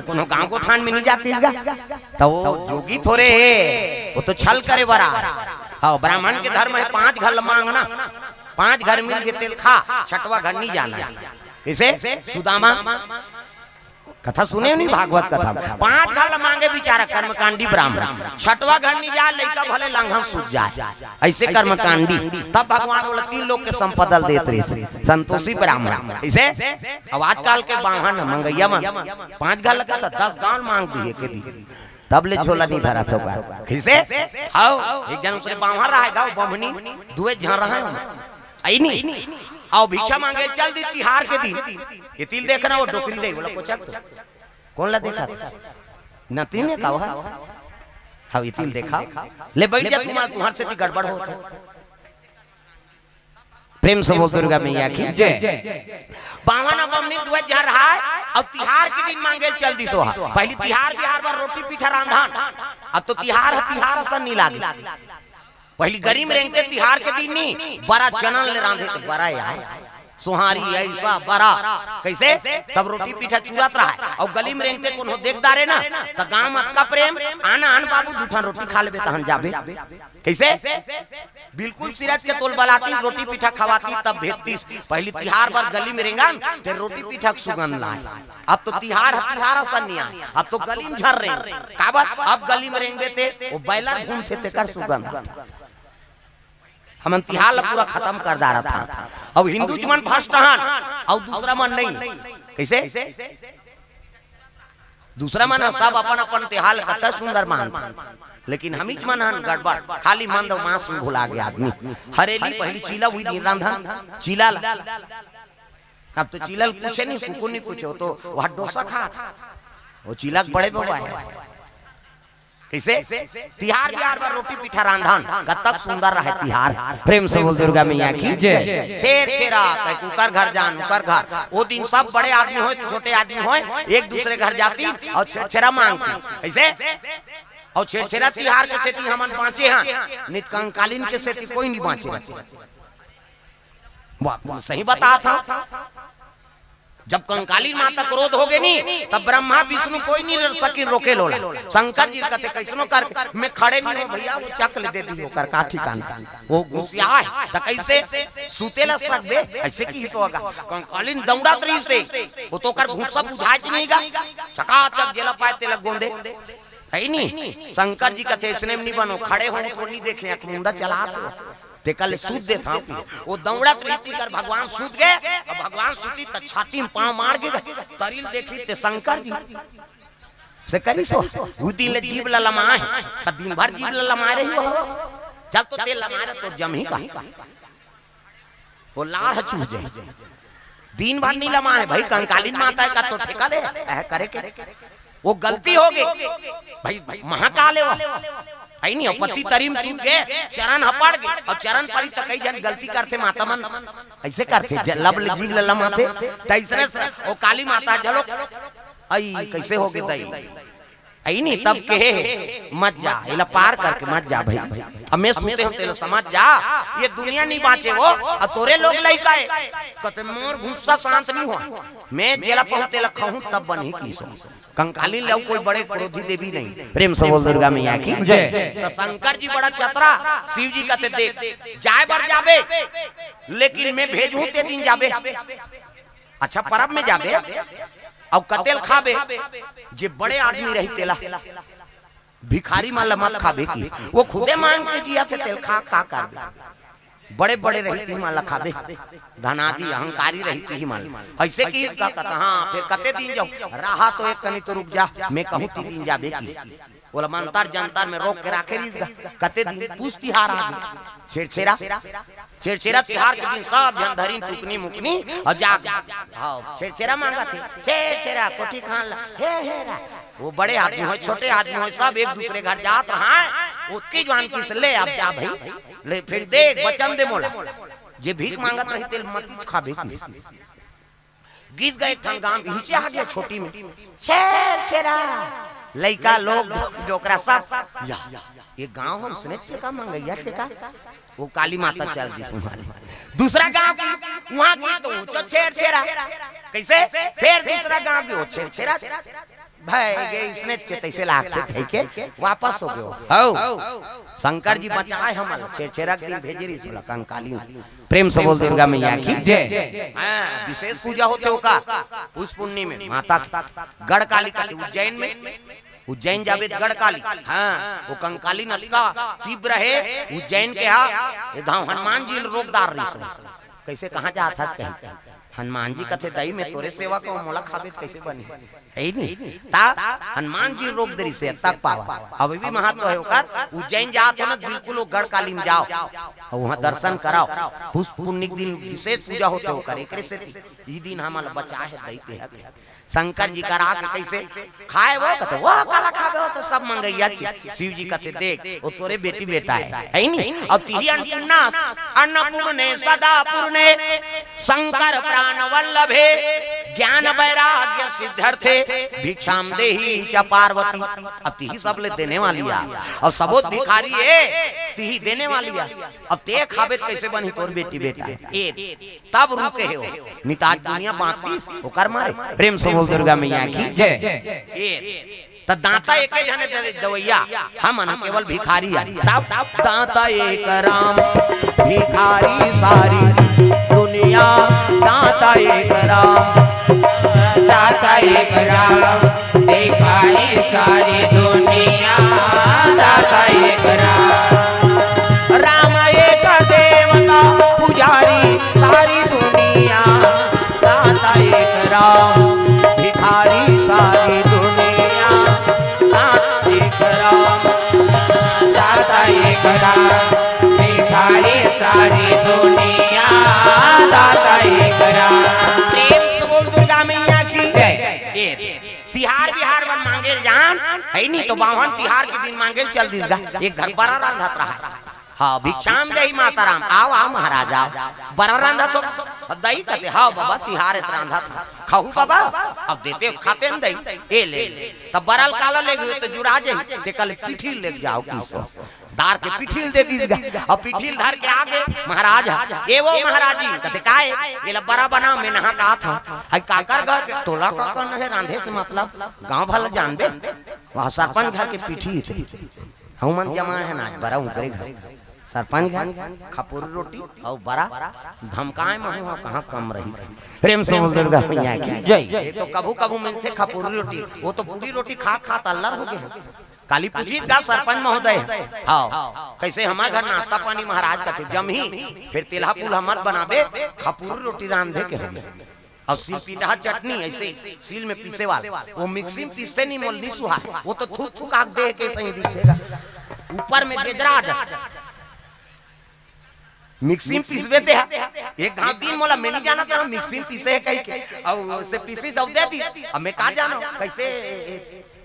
कोनो गांव को थान में नहीं जाती इसका तो वो जोगी थोड़े है, वो तो छल करे बरा। हाँ ब्राह्मण के धर्म है 5 घर मांगना, 5 घर मिल के तेल खा, 6वां घर नहीं जाना। कैसे सुदामा कथा सुने नहीं भागवत कथा, 5 घर मांगे बेचारा कर्मकांडी ब्राह्मण, 6वां घर नहीं जा लड़का भले लंघन सूझ जाए, ऐसे कर्मकांडी। तब भगवान बोला 3 लोग के संपदा देते संतोषी ब्राह्मण। ऐसे अब आजकल के बाहन मंगैया में 5 घर लगा था 10 गांव मांग दिए के दी, तब ले झोला नहीं भरा था। कैसे आओ एक जन से बाहर रहा गाँव बमनी दुए झा रहा है नहीं आओ भिक्षा मांगे चल दी तिहार के दिन ये तिल देखना वो डोकरी दे बोला कोचक तो कौन ला देखा नती ने कहा हाँ ये तिल देखा ले बैठ जा तुम्हारे से गड़बड़ हो प्रेम से बोल दुर्गा मैया की जय। बावन बमनी दुए जा रहा है और तिहार के दिन मांगे चल दी सोहा। पहले तिहार बिहार पर रोटी पीठा रांधन, अब तो तिहार है तिहार असन नहीं लागे। पहली गरीब रेंगते तिहार के दिन नहीं बड़ा चनन ले रांधे तो बड़ा यार सुहारी ऐसा बड़ा कैसे सब रोटी पीठा चुरात रहा है और गली में रेंगते कोनो देखदारे ना तो गांव मत का प्रेम आना आन बाबू दूठा रोटी खा लेबे तहन जाबे। कैसे बिल्कुल सिरत के तोल बलाती रोटी पीठा खवाती तब भेजती। पहली तिहार पर गली में रेंगा फिर रोटी पीठा सुगंध लाए। अब तो तिहार तिहार सन्निया अब तो गली में झर रहे का बात। अब गली में रेंगते थे वो बैला घूमते थे कर सुगंध हम तिहार पूरा खत्म कर दा रहा था। अब हिंदू मन फर्स्ट हन और दूसरा मन नहीं। कैसे दूसरा मन सब अपन अपन तिहार कत सुंदर मानता लेकिन हम मन हन गड़बड़ खाली मन दो मांस भुला गया आदमी। हरेली पहली चीला हुई रांधन चीला अब तो चीला पूछे नहीं कुकुर नहीं पूछे तो वह डोसा खा वो चीला बड़े बाबा है। कैसे तिहार बिहार पर रोटी पीठा रांधन कतक सुंदर रहे तिहार। प्रेम से बोल दुर्गा मैया की जय। शेर शेरा कुकर घर जान उकर घर वो दिन सब बड़े आदमी हो छोटे आदमी हो एक दूसरे घर जाती और छेरा मांगती। ऐसे और छेरा तिहार के सेती हमन बाँचे हैं नित कंकालीन के सेती कोई नहीं बाँचे रहते। सही बता था जब कंकाली माता क्रोध हो गए नहीं तब ब्रह्मा विष्णु कोई नहीं रह सकी रोके लोला। शंकर जी कहते कैसनो कर मैं खड़े नहीं हूं भैया वो चक्ल दे दी कर का ठिकाना वो गुस्सा है त कैसे सुतेला सकबे ऐसे की होगा। कंकालीन दौड़त रही से वो तो कर गुस्सा बुझाच नहींगा चकाचक जेला पाए तेला गोंदे है नहीं। शंकर जी कहते इसने नहीं बनो खड़े होने को नहीं देखे मुंडा चला ते कल सूद दे था वो दौड़त रहती कर भगवान सूद गए और भगवान सूती त छाती में पांव मार के तरील देखी ते शंकर जी से करी सो उदी ले जीव ललमाए त दिन भर जीव ललमा रही हो चल तो ते लमारे तो जम ही का वो लार चूह जाए दिन भर नहीं लमाए भाई कंकालीन माता का तो ठेका ले करे के वो गलती हो गई भाई महाकाल है आई नहीं पति तरीम सूद गए चरण हपड़ गए और चरण पड़ी तो कई जन गलती करते माता मन ऐसे करते लब जीव लमाते तैसरे से वो काली माता जलो आई कैसे हो गए दई आई नहीं तब के मत जा इला पार करके मत जा भाई हमें सुनते हो तेरे समझ जा ये दुनिया नहीं बाँचे वो और तोरे लोग लइका है कहते मोर गुस्सा शांत नहीं हुआ मैं जेला पहुंचते लखा हूं तब बनी की सो कंकाली लव कोई बड़े क्रोधी देवी नहीं। प्रेम से बोल दुर्गा मैया की जय। तो शंकर जी बड़ा चतरा शिव जी कहते देख जाए बर जाबे लेकिन मैं भेजूं ते दिन जाबे अच्छा परब में जाबे और कतेल खाबे जे बड़े आदमी रही तेला भिखारी माला मत खाबे की वो खुदे मांग के जिया थे तेल खा का कर बड़े बड़े रहती माला खाबे धनादि अहंकारी रहती ही माला ऐसे की हाँ फिर कते दिन जाओ रहा तो एक कनी तो रुक जा मैं कहूँ 3 दिन जाबे की बोला मंतर जंतर में रोक के राखे कते दिन पूछ तिहार आ छेड़छेरा छेड़छेरा तिहार के दिन सब जन धरी टुकनी मुकनी और जाग हाँ छेड़छेरा मांगा थे छेड़छेरा कोठी खान ला हे हेरा वो बड़े आदमी हो छोटे आदमी हो सब एक दूसरे घर जात रहा उसकी जवान की ले अब जा भाई ले फिर देख बचन दे मोला जे भीख मांगत रही तेल मत खाबे गीत गए ठन गांव हिचे आ गया छोटी में छेड़छेरा लइका लोग डोकरा सब ये गांव हम सुने से का मंगैया से का वो काली माता चल दी तुम्हारे दूसरा गांव वहां की तो छेड़छेरा कैसे फिर दूसरा गांव भी हो छेड़छेरा भाई गे इसने तैसे लाख थे के वापस हो गयो हौ शंकर जी बचाए हमल छेरछेरा दिन भेजी रही सोला कंकाली प्रेम से बोल दुर्गा मैया की जय। हां विशेष पूजा होते होका उस पुण्य में माता गढ़ काली का उज्जैन में उज्जैन जावे गढ़ काली हाँ वो कंकाली नलिका तीव्र है उज्जैन के यहाँ ये गाँव हनुमान जी रोकदार रही कैसे कहाँ जा था कहीं हनुमान जी कथे दही में तोरे सेवा को मोला खाबे कैसे बनी है नहीं ता हनुमान जी रोक दरी से तक पावा अभी भी महत्व है ओकर उज्जैन जात हो ना बिल्कुल वो गढ़ काली में जाओ और वहाँ दर्शन कराओ उस पुण्य दिन विशेष पूजा होते होकर एकरे से ई दिन हमारा बचा है दही पे शंकर जी करा के कैसे खाए वो कहते वो काला खाबे हो तो सब मंगैया शिव जी कहते देख वो तोरे बेटी बेटा है नहीं अब तिही अन्नपूर्णे सदा पूर्णे शंकर प्राण वल्लभे ज्ञान वैराग्य सिद्धार्थे भिक्षाम देहि च पार्वती अब तिही सब ले देने वाली है और सबोत भिखारी है तिही देने वाली है अब ते खाबे कैसे बनी तोर बेटी बेटा ए तब रुके हो निताज दुनिया बांटी ओकर मारे प्रेम से बोल दुर्गा मैया की जय। ए त दाता एक जने दवैया हम न केवल भिखारी है तब दाता एक राम भिखारी सारी दुनिया दाता एक राम दाता एक राम भिखारी सारी दुनिया दाता एक राम एक देवता पुजारी सारी दुनिया दाता एक राम भिखारी सारी दुनिया दाता एक राम भिखारी सारी दुनिया दाता एक राम प्रेम से बोल दुर्गा मैया की जय। तिहार बिहार में मांगे जान है नहीं तो बावन तिहार के दिन मांगे चल दीगा एक घर बड़ा रंधत रहा हाँ भिक्षाम दही माता राम आओ आओ महाराजा बड़ा रंधा तो दही कहते हाँ बाबा तिहार रंधा था खाऊ बाबा अब देते खाते हम दही ए ले तब बरल काला ले गए तो जुड़ा जाए ते कल पिठील ले जाओ किसो दार के पिठील दे दीजिएगा और पिठील धर के आगे महाराज ए वो महाराजी कहते काहे ये ला बड़ा बना में नहा कहा था आई काकर घर के तोला काकर न है रांधे से मतलब गांव भला जान दे वहां सरपंच घर के पिठी थे हमन जमा है ना बड़ा उनके घर सरपंच घर खपूरी रोटी और बड़ा धमकाए में हुआ कहाँ कम रही प्रेम से दुर्गा मैया की जय। ये तो कभू कभू मिलते खपूरी रोटी वो तो पूरी रोटी खा खा तल्लर हो गए काली पूजी का सरपंच महोदय हाँ कैसे हमारे घर नाश्ता पानी महाराज का थे जम ही फिर तिलहा पुल हमार बनाबे खपूरी रोटी रांधे के हमें और सील पीटा चटनी ऐसे सील में पीसे वाला वो मिक्सी में पीसते नहीं मोल नहीं सुहा वो तो थूक थूक आग दे के सही दिखेगा ऊपर में गेजरा आ जाता मिक्सी में पीसबे थे एक घाव दिन मोला मैं नहीं जाना था मिक्सी में पीसे है कहीं के और उसे पीसी सब दे दी अब मैं कहाँ जाना कैसे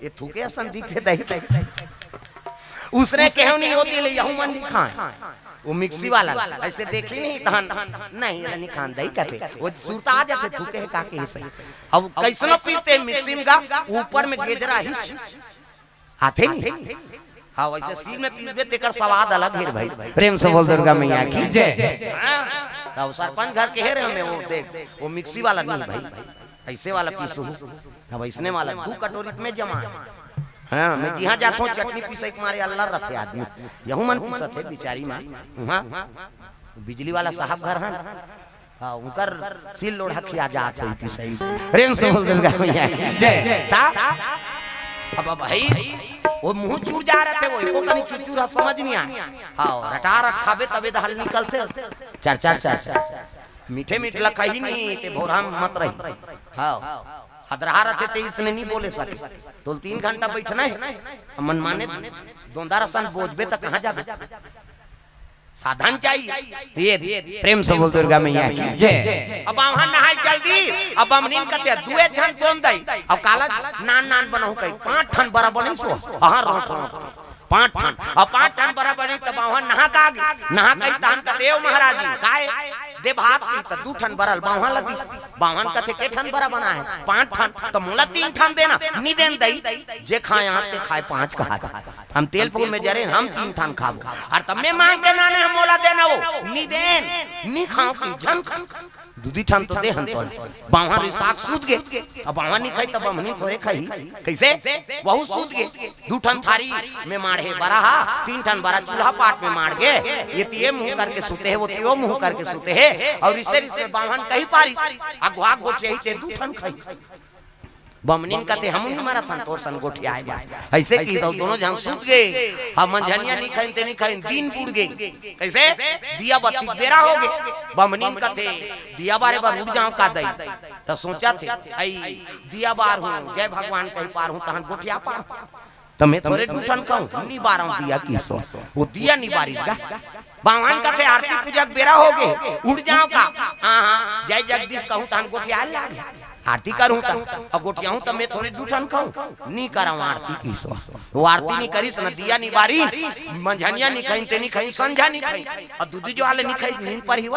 ये थूके असन दिखे दही उसने कहो नहीं होती ले यहू मन नहीं खाए वो मिक्सी वाला ऐसे देखी नहीं तहन नहीं नहीं खान दही कहते वो सुरता आ जाते थूके है काके ऐसे अब कैसनो पीसते मिक्सी में का ऊपर में गेजरा ही आते नहीं हाँ वैसे सील में पीसबे तेकर स्वाद अलग है भाई प्रेम से बोल दुर्गा मैया की जय। हां सरपंच घर के है में वो देख वो मिक्सी वाला नहीं भाई ऐसे वाला पीसू अब ऐसने वाला 2 कटोरी में जमा हां मैं जहां जाता हूं चटनी पीसे के मारे अल्लाह रखे आदमी यहू मन पीसत है बेचारी मां हां बिजली वाला साहब घर हां हां उनकर सील लोढ़ा खिया जात है पीसे प्रेम से बोल दुर्गा मैया की जय। ता अब भाई वो मुंह चूर जा रहे थे वो एको कनी चुचूर समझ नहीं आया हां रटा रखाबे तबे दहल निकलते चार चार चार चार मीठे मीठे लखा ही नहीं ते भोरा मत रही हां हदरा रहे थे इसने नहीं बोले सके तो 3 घंटा बैठना है मन माने दोंदा रसन बोझबे त कहां जाबे साधन चाहिए ये प्रेम से बोल दुर्गा मैया की जय। अब वहां नहाय चल दी अब हमनी कहते दुए ठन तोन दई अब काला नान नान बनहु कई 5 ठन बड़ा बनी सो हां रोट 5 ठन अब 5 ठन बड़ा बनी तब वहां नहा का नहा कई तान का देव महाराज काहे दे भात की त 2 ठन बरल बावन लगी बावन कथे के ठन बड़ा बना है 5 ठन तो मोला 3 ठन देना नी देन दई जे खाए आते खाए 5 कहा हम तेल फूल में जरे हम 3 ठान खाबो और तब में मांग के नाने हम मोला देना वो नी देन नी खाओ की जन दूधी ठान तो दे हम तो बावहा रे साग सूत गे अब बावहा नहीं खाई तब हमनी थोड़े खाई कैसे बहु सूत गे 2 ठान थारी में मारे बराहा 3 ठान बरा चूल्हा पाट में मार गे ये तिये मुंह करके सूते है वो तियो मुंह करके सूते है और इसे इसे बावहन कहीं पारी अगवा गोटे ही ते 2 ठान खाई बमनीन कते हम हमारा थान तोर सन गोठी आए बा ऐसे की तो दोनों जहां सूत गए हम मंझनिया नहीं खाइन ते नहीं खाइन दिन बुड़ गए कैसे दिया बत्ती बेरा हो गए बमनीन कते दिया बारे बार उड़ जाऊं का दई तो सोचा थे आई दिया बार हूं जय भगवान कहीं पार हूं तहन गोठिया पार तो मैं थोड़े टूटन कहूं नी बारम दिया की सो वो दिया नी बारिश का भगवान कते आरती पूजा बेरा हो गए उड़ जाऊं का हां जय जगदीश कहूं तहन गोठिया लागे आरती करूं और गोटियाऊं तब मैं थोड़ी दूठन खाऊं नहीं कराऊं आरती की सो वो आरती नहीं करी न दिया नहीं बारी मंझनिया नहीं खाई ते नहीं खाई संझा नहीं खाई और दूधी जो आले नहीं खाई नींद पर ही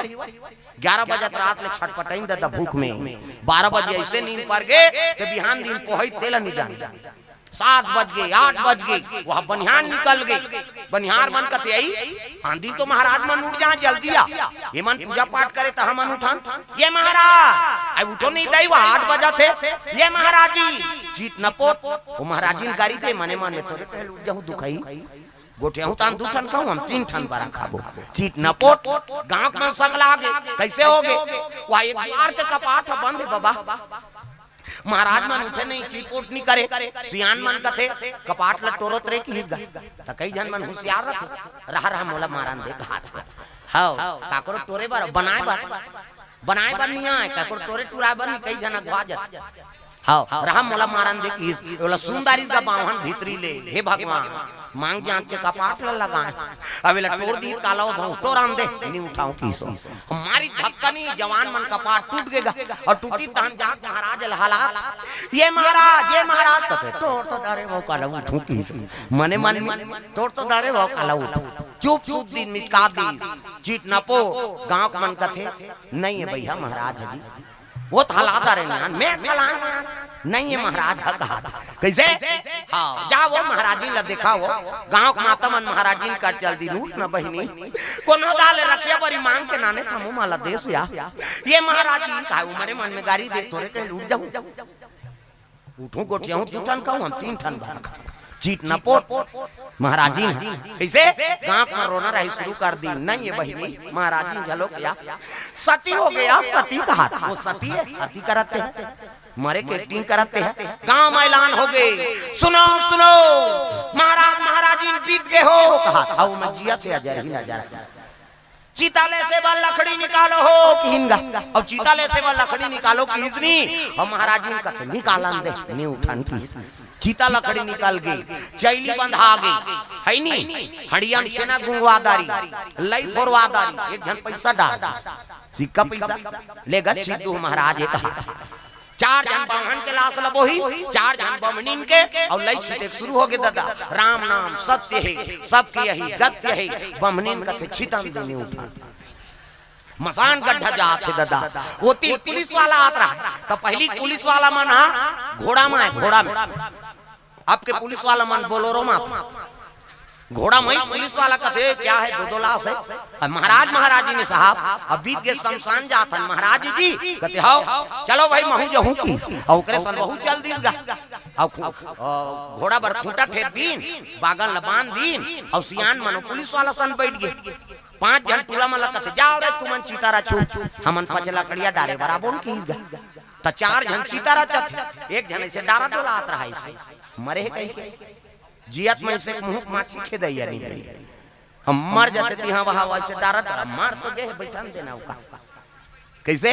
11 बजे रात ले छटपटाई दादा भूख में 12 बजे ऐसे नींद पर गए तो बिहान दिन पोहई तेल नहीं जान 7 बज गए 8 बज गए वह बनिहार निकल गई बनिहार मन कते आई आंधी तो महाराज मन उठ जा जल्दी आ ये मन पूजा पाठ करे तो हम उठान ये महाराज आई उठो नहीं दई वह 8 बजा थे ये महाराज जी जीत न पोत वो महाराज जी गाड़ी दे मने मन में तोरे पहले उठ जाऊं दुखाई गोटे हूं तान 2 ठन खाऊं हम 3 ठन बारा खाबो जीत न पोत गांव में संग लागे कैसे होगे वह एक द्वार के कपाट बंद है बाबा महाराज मन उठे नहीं चिपोट नहीं करे सियान मन कथे कपाट ल टोरत रे की हिस्गा त कई जन मन होशियार रथे रहा मोला मारन दे हाथ हां काकरो टोरे बार बनाए बार नहीं आए काकरो टोरे टुरा बार कई जन गवा जात हां रहा मोला मारन दे की ओला सुंदरी का बावन भीतरी ले हे भगवान मांग जान के कपाट ल लगाए अबेला टोर दी कालो धो टोराम दे नहीं उठाऊं की सो हमारी धक्कनी जवान मन कपाट टूट गएगा और टूटी तान जा महाराज हालात ये महाराज तथे टोर तो दारे वो काला उठूं की मने मन टोर तो दारे वो काला उठूं चुप चुप दिन मिटा दी जीत न पो गांव मन कथे नहीं है भैया महाराज जी वो थलादा रे नान मैं थला नहीं है महाराज कहा कैसे हाँ जा वो महाराजी ला देखा वो गांव का माता मन महाराजी कर चल दी लूट न बहिनी कोनो डाले रखिया बड़ी मांग के नाने थमो माला देश या ये महाराजी का उमरे मन में गाड़ी दे तोरे के लूट जाऊं उठूं गोटिया हूं 2 ठन खाऊं हम 3 ठन बारा खा जीत न पोट महाराजी कैसे गांव में रोना रही शुरू कर दी नहीं है बहिनी महाराजी झलो क्या सती हो गया सती कहा वो सती है सती करते हैं मरे के एक्टिंग करते हैं गांव में ऐलान हो गए सुनो महाराजी बीत गए हो कहा आओ मैं जिया से अजर ही नजर चीताले से बल लकड़ी निकालो हो किहिनगा और चीताले से बल लकड़ी निकालो किहिजनी और महाराजी कथे निकालन दे नहीं उठान की चीता लकड़ी निकल गई चैली बंधा गई है नी हड़ियन सेना गुंगवादारी लई फोरवादारी एक जन पैसा डाल सिक्का पैसा ले गए सिद्धू महाराज एक कहा 4 जन बामन के लाश लबोही 4 जन बमनीन के और लई छिते शुरू हो गए दादा राम नाम सत्य है सबके यही गत्य है बमनीन कथे छितन देने उठा मसान गड्ढा जाते दादा वो पुलिस वाला आता रहा तो पहली पुलिस वाला मन घोड़ा में आपके पुलिस वाला मन बोलोरो में घोड़ा में पुलिस वाला कथे क्या है 2 लाश है महाराजी ने साहब अब बीत के शमशान जातन महाराज जी कहते हो चलो भाई महू जहू की और ओकरे सन बहु चल दीगा और घोड़ा बर खूंटा ठेक दीन बागन लबान दीन और सियान मन पुलिस वाला सन बैठ गए 5 जन टूला मन कथे जाओ रे तुमन सीतारा छू हमन पचला कड़िया डारे बराबर की त 4 जन सीतारा चथ एक जन से डारा डोला आत रहा इसे मरे कहीं के जियत में से मुंह माछी खे दैया नहीं हम मर जाते ती हां वहां से डारा मार तो जे बैठन देना का कैसे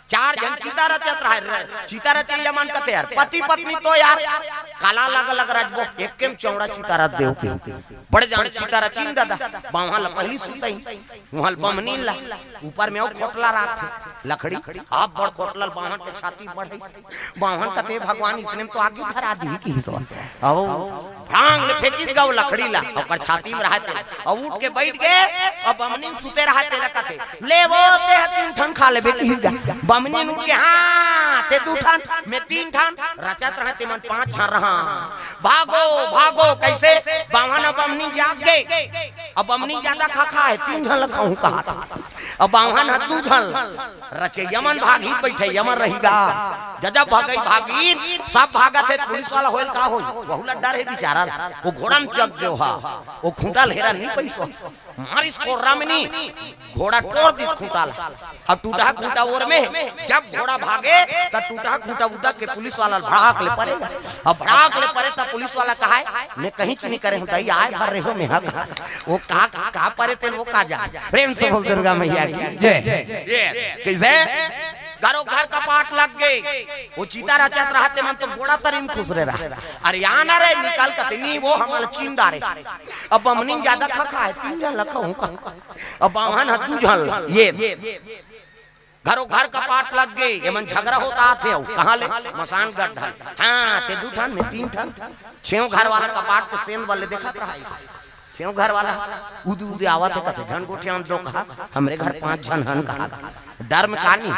4 जन सीतारा चत रहा सीतारा चाहिए मन कते यार पति पत्नी तो यार काला अलग राजबो एक केम चौड़ा सीतारा देव के बड़े जान सीतारा चिन दादा बावहा ल पहली सुतई वहां बमनी ला ऊपर में खोटला राख लकड़ी आप बड़ खोटला बावहा के छाती बढ़ई बावहा कते भगवान इसने तो आगे धरा दी की आओ भांग ले फेंकी गाव लकड़ी ला ओकर छाती में रहते और उठ के बैठ गए और बमनी सुते रहते कते ले वो ते 3 ठन खा लेबे की बमनी उठ के हां ते 2 ठान मैं 3 ठान रचत रहते मन 5 ठान रहा भागो भागो कैसे बावन अब अमनी जाग गए अब अमनी ज्यादा खा है 3 जन लखाऊं कहा था अब बावन है 2 जन रचे यमन भागी बैठे यमन रहीगा जब भागी सब भागत है पुलिस वाला होल का होई बहु डर है बेचारा वो घोड़ा में चक गयो हा वो खूंटा लहरा नहीं पैसो मार इसको रामनी घोड़ा तोड़ दिस खूंटा अब टूटा खूंटा ओर में जब घोड़ा भागे तब टूटा खूंटा उदक के पुलिस वाला भड़ाक ले पड़ेगा अब भड़ाक ले पड़े तब पुलिस वाला कहा है मैं कहीं नहीं करे हूं दई आए भर रहे हो मैं वो का परे थे वो का जा प्रेम से बोल दुर्गा मैया की जय कैसे घरों घर का पाट लग गए वो चीता रचत रहते मन तो घोड़ा तरीम खुश रहा अरे यहाँ ना रहे निकाल कर नहीं वो हमारे चींदा रे अब अमनी ज्यादा खा है 3 जन लखा हूँ अब बावन है 2 जन ये घरों घर का पाट लग गए ये मन झगड़ा होता थे कहाँ ले मसान गड्ढा हाँ ते 2 ठान में 3 ठान 6 घर वाला का पाट को सेन वाले देखा रहा क्यों घर वाला उदू उदू आवत है कथे झन गोठिया दो कहा हमरे घर 5 जन हन कहा डर में कहानी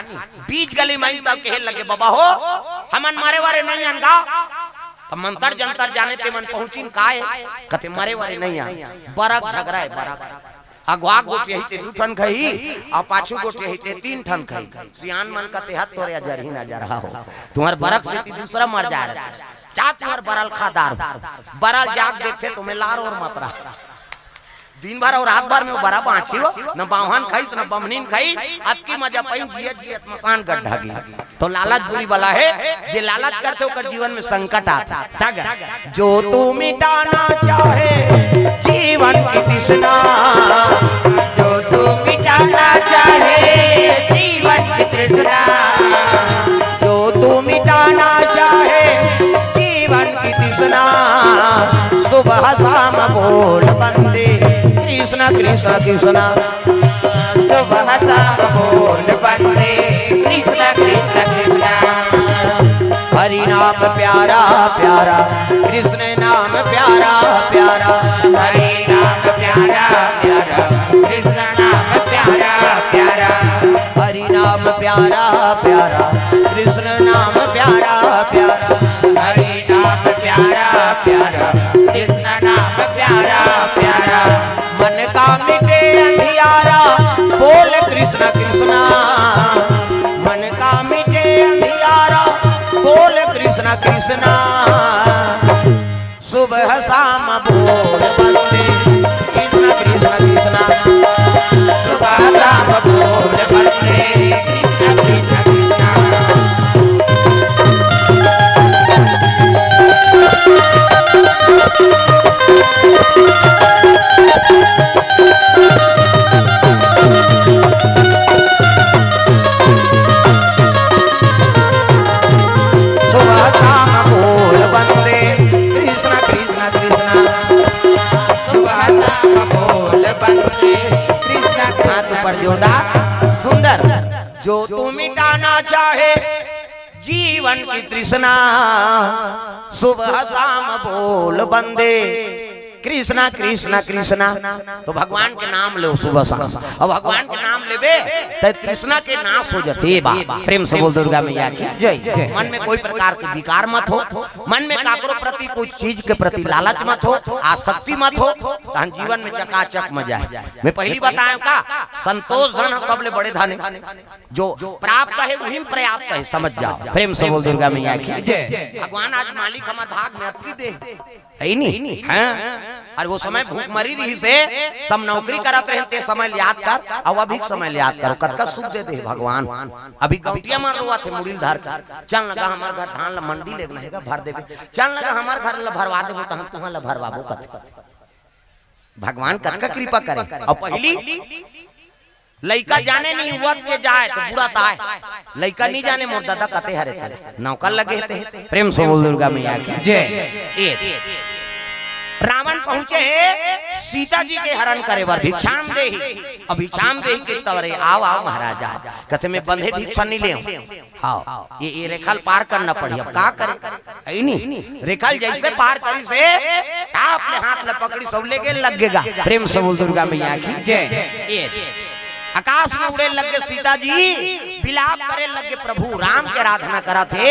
बीच गली में तब कहे लगे बाबा हो हमन मारे वारे नहीं अनगा तब मंतर जंतर जाने ते मन पहुंचीन काए कथे मारे वारे नहीं आ बरक झगड़ा है बरक अगवा गोटी ही ते 2 ठन खई आ पाछू गोटी ही ते 3 ठन खई सियान मन कते हाथ तोरे अजर ही ना जा रहा हो तुम्हारे बरक से दूसरा मर जा रहा चा तुम्हार बरल खादार बरल जाग देखते तुम्हें लार और मत रहा दिन भर और रात भर में बड़ा बाँची हो न बावन खाई न बमनीन खाई अतकी मजा पाई जियत जियत मसान गड्ढा की तो लालच बुरी वाला है जे लालच करते होकर जीवन में संकट आता जो तू मिटाना चाहे जीवन की तृष्णा जो तू मिटाना चाहे जीवन की तृष्णा जो तू मिटाना चाहे जीवन की तृष्णा सुबह शाम बोल बंदे कृष्णा कृष्णा कृष्णा सुबह शाम बोल बंदे कृष्णा कृष्णा कृष्णा हरि नाम प्यारा प्यारा कृष्ण नाम प्यारा प्यारा हरि नाम प्यारा प्यारा कृष्ण नाम प्यारा प्यारा हरि नाम प्यारा प्यारा कृष्ण नाम प्यारा प्यारा हरि नाम प्यारा प्यारा कृष्ण नाम प्यारा प्यारा मन का मिटे अंधियारा बोल कृष्ण कृष्णा मन का मिटे अंधियारा बोल कृष्ण कृष्णा सुबह शाम बोल बंदे कृष्ण कृष्ण कृष्णा सुबह शाम बोल बंदे कृष्ण कृष्ण कृष्णा सुबह शाम बोल बंदे कृष्ण कृष्ण कृष्णा सुबह शाम बोल बंदे कृष्ण कृष्ण पर जोरदार सुंदर जो तू मिटाना चाहे जीवन की तृष्णा सुबह शाम बोल बंदे कृष्णा कृष्णा कृष्णा तो भगवान के नाम लो सुबह शाम और भगवान के नाम लेबे तो तृष्णा के नाश हो जाते बा प्रेम से बोल दुर्गा मैया की जय मन में कोई प्रकार के विकार मत हो मन में काकरो प्रति कोई चीज के प्रति लालच मत हो आसक्ति मत हो तो जीवन में चकाचक मजा है मैं पहली बताया का संतोष धन सबले बड़े धन जो प्राप्त है वही पर्याप्त है समझ जाओ प्रेम से बोल दुर्गा मैया की जय भगवान आज मालिक हमारे भाग में अटकी दे है नहीं हाँ और वो समय भूखमरी रही से सब नौकरी करत रहते समय याद कर अब अभी समय याद करो कतका सुख दे दे भगवान अभी गौटिया मार रहा थे मुड़िल धार का चल लगा हमारे घर धान ला मंडी ले रहेगा भर देवे चल लगा हमारे घर ला भरवा देबो तो हम तुम्हारा भरवाबो कत भगवान कतका कृपा करे और पहली लइका जाने नहीं हुआ के जाए तो बुरा ताए लइका नहीं जाने मोर दादा कते हरे थे नौकर लगे थे प्रेम से बोल दुर्गा मैया की जय रावण पहुंचे सीता जी के हरण करे बर भिक्षाम देही अब भिक्षाम देही के तवरे आओ आओ महाराजा कहते मैं बंधे भिक्षा नहीं ले आओ ये रेखल पार करना पड़ी अब का करे नहीं रेखल जैसे पार करी से अपने हाथ ल पकड़ी सब लेके लगेगा प्रेम से बोल दुर्गा मैया की जय आकाश में उड़े लगे सीता जी विलाप करे लगे प्रभु राम के आराधना करा थे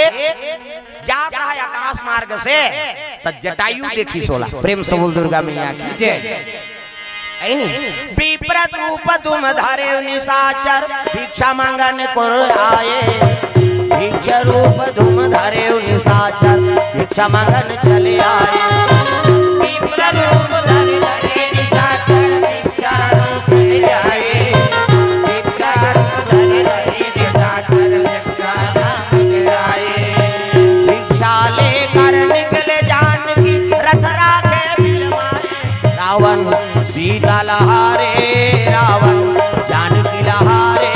जात रहा आकाश मार्ग से तो जटायु देखी सोला। प्रेम से बोल दुर्गा मैया की जय। विप्रत रूप तुम धरे निशाचर भिक्षा मांगने को आए। भिक्षा रूप तुम धरे निशाचर भिक्षा मांगने चले आए। विप्रत रूप धरे निशाचर भिक्षा रूप ले आए। भिक्षा रूप धरे निशाचर भिक्षा मांगने आए। भिक्षा लेकर निकले जानकी रथ राखे बिलमाए। रावण सीता लहारे रावण जानकी लहारे।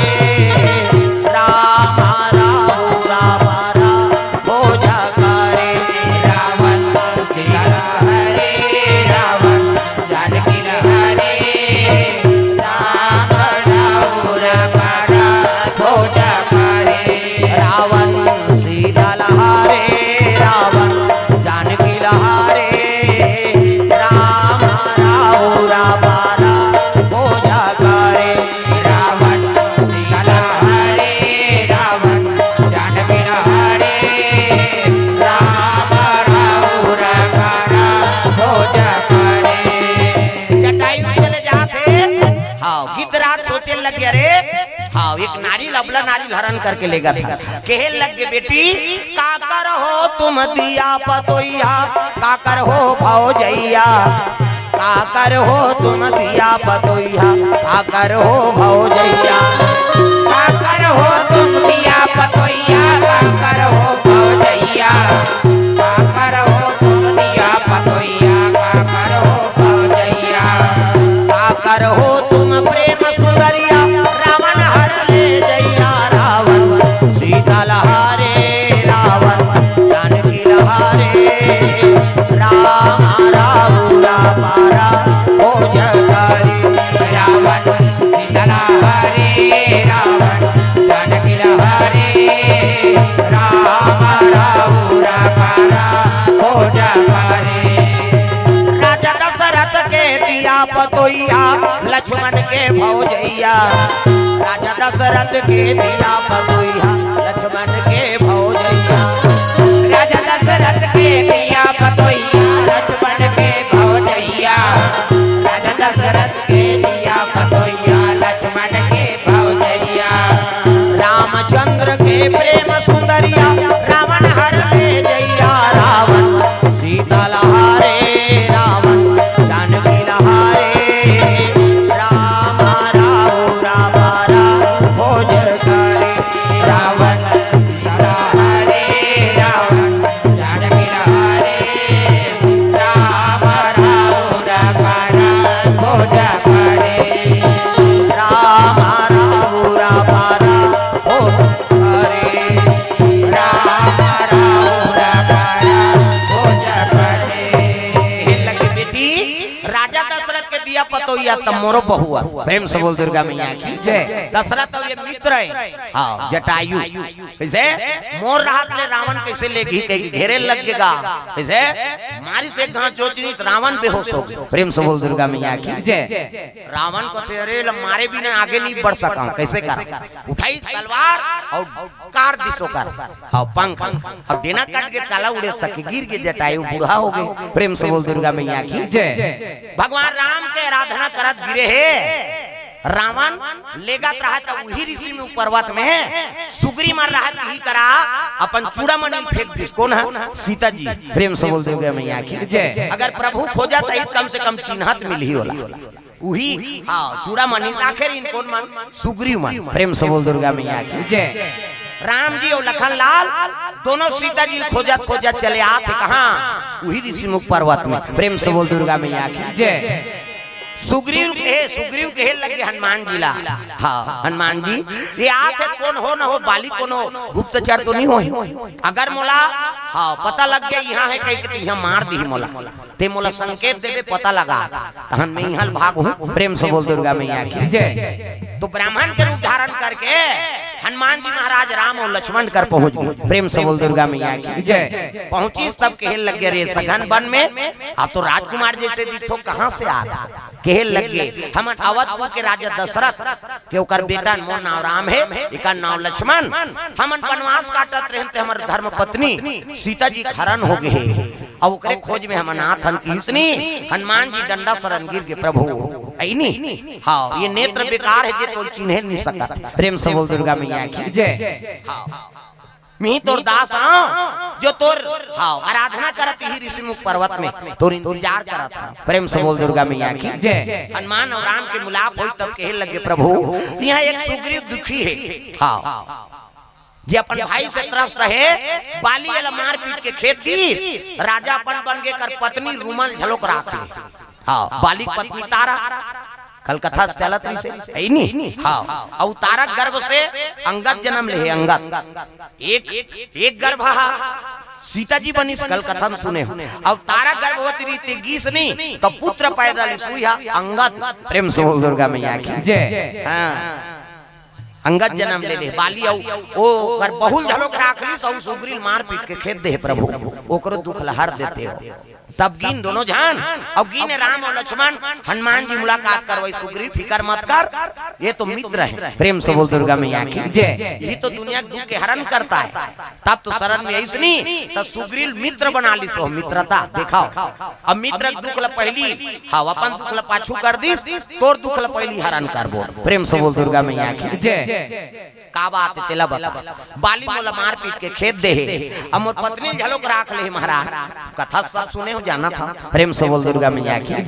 राम राम राम राम हो जगारे। रावण सीता लहारे रावण जानकी लहारे। राम राम राम राम हो जगारे। रावण सीता लहारे रावण जानकी लहारे। राम राम राम राम हो जगारे। रावण सीता लहारे रावण जानकी लहारे। राम राम राम राम हो जगारे। जटायु चले जाते हाँ गिद्धराज सोचे लगे अरे हाँ एक नारी लबला नारी हरण करके लेगा था। कहे लगे बेटी काकर हो तुम दिया पतोइया काकर हो भौजैया। काकर हो तुम दिया पतोइया काकर हो भौजैया। काकर हो तुम दिया पतोइया काकर हो भौजैया। काकर हो तुम दिया पतोइया काकर हो भौजैया। काकर हो तुम प्रेम सुंदरिया रावण हर ले जैया। रावण सीता लहारे रावण जानकी लहारे। राम राम राम राम हो जगारे। रावण सीता लहारे रावण जानकी लहारे। राम राम राम राम हो जगारे। राजा दशरथ के दिया पतोइया लक्ष्मण के भौजैया। राजा दशरथ के दिया पतोइया लक्ष्मण के भौजैया। राजा दशरथ के दिया पतोइया लक्ष्मण के भौजैया। राजा दशरथ के दिया पतोइया लक्ष्मण के भौजैया। रामचंद्र के प्रेम सुंदरिया रावण हर ले जैया। रावण सीता लहारे रावण जानकी लहारे। राम राम राम राम हो जगारे। रावण सीता लहारे रावण जानकी लहारे। राम राम राम राम हो जगारे। राम राम राम राम हो जगारे। राम राम राम राम हो जगारे। कहे लगे बेटी राजा दशरथ के दिया पतोइया तब मोरो बहुआ। प्रेम से बोल दुर्गा मैया की जय। दशरथ तो ये मित्र है हाँ जटायु कैसे मोर राहत ले रावण कैसे लेगी कहीं घेरे लगेगा कैसे मारी से घास चोचनी रावण बेहोश हो गया। प्रेम से बोल दुर्गा मैया की जय। रावण को अरे मारे बिना आगे नहीं बढ़ सका कैसे कर उठाई तलवार और कार दिसो कर हाँ पंख अब देना काट के काला उड़े सके गिर के जटायु बूढ़ा हो गए। प्रेम से बोल दुर्गा मैया की जय। भगवान राम के आराधना करत गिरे है। रावण लेगा रहा था वही ऋषि में पर्वत में सुग्री मार रहा ही करा अपन चूड़ामणि फेंक दिस कौन है सीता जी। प्रेम से बोल दुर्गा मैया की जय। अगर प्रभु खोजा तो कम से कम चिन्हत मिली होला वही हाँ चूड़ामणि आखिर इन कौन मन सुग्रीव मन। प्रेम से बोल दुर्गा मैया की जय। राम जी और लखन लाल दोनों सीता जी खोजत खोजत चले आते कहाँ वही ऋषि मुख पर्वत में। प्रेम से बोल दुर्गा मैया की जय। सुग्रीव के लगे हनुमान जी ला हाँ हनुमान जी ये आते कौन हो न हो बाली कौन हो गुप्तचर तो नहीं हो। अगर मोला हाँ पता लग गया यहाँ है कहीं यहाँ मार दी मोला ते मोला संकेत देवे पता लगा तहन मैं यहाँ भाग हूँ। प्रेम से बोल दुर्गा मैया की जय। तो ब्राह्मण के रूप धारण करके हनुमान जी महाराज राम और लक्ष्मण कर पहुंच गए। प्रेम से बोल दुर्गा मैया की जय। पहुंची तब कहे लग गए रे सघन वन में आप तो राजकुमार जैसे दिखो कहाँ से आता कहे लगे हम अवधपुर के राजा दशरथ के ओकर बेटा मोर नाम राम है, एकर नाम लक्ष्मण। हम वनवास काटत रहते, हमर धर्म पत्नी सीता जी हरण हो गए। अब ओकरे खोज में हम नाथ हनकीसनी हनुमान जी डंडा शरण गिर के प्रभु ऐनी। हाँ ये नेत्र बेकार है जे तो चिन्ह नहीं सकत। प्रेम से बोल दुर्गा मैया की जय। मी तोर दास जो तोर हाँ आराधना करत ही ऋषिमुख पर्वत में तोर इंतजार करत था। प्रेम से बोल दुर्गा मैया की जय। हनुमान और राम के मुलाकात हुई तब कहे लगे प्रभु यहाँ एक सुग्रीव दुखी है। हाँ जे अपन भाई से तरस रहे, बाली वाला मार पीट के खेत दी, राजा अपन बन के कर पत्नी रूमल झलोक राख ले। हाँ बाली पत्नी तारा कल कथा चलत रही से ऐनी। हाँ और तारा गर्भ से अंगद जन्म ले। अंगद एक गर्भ सीता जी बनी कल कथा में सुने। अब तारा गर्भवती रीति गीस नहीं तो पुत्र पैदा सुइया अंगद। प्रेम से बोल दुर्गा मैया की जय। हाँ अंगद जन्म ले ले बाली ओ कर बहुल झलोक राख ली सौ सुग्रीव मार पीट के खेत दे प्रभु ओकरो दुख लहर देते हो। तब गिन दोनों जान और गिने राम और लक्ष्मण हनुमान जी मुलाकात करवाई। सुग्रीव फिकर मत कर, ये तो मित्र है। प्रेम से बोल दुर्गा मैया की जय। ये तो दुनिया दुख के हरण करता है। तब तो शरण में ऐसनी तो सुग्रीव मित्र बना ली सो मित्रता दिखाओ। अब मित्र दुख ल पहली हाँ अपन दुख ल पाछू कर दिस, तोर दुख ल पहली हरण करबो। प्रेम से बोल दुर्गा मैया की जय। का बात तेला बता बाली मोला मार पीट के खेत दे हमर पत्नी झलोक राख ले महाराज। कथा सब सुने हो जाना था। प्रेम से बोल दुर्गा मैया की।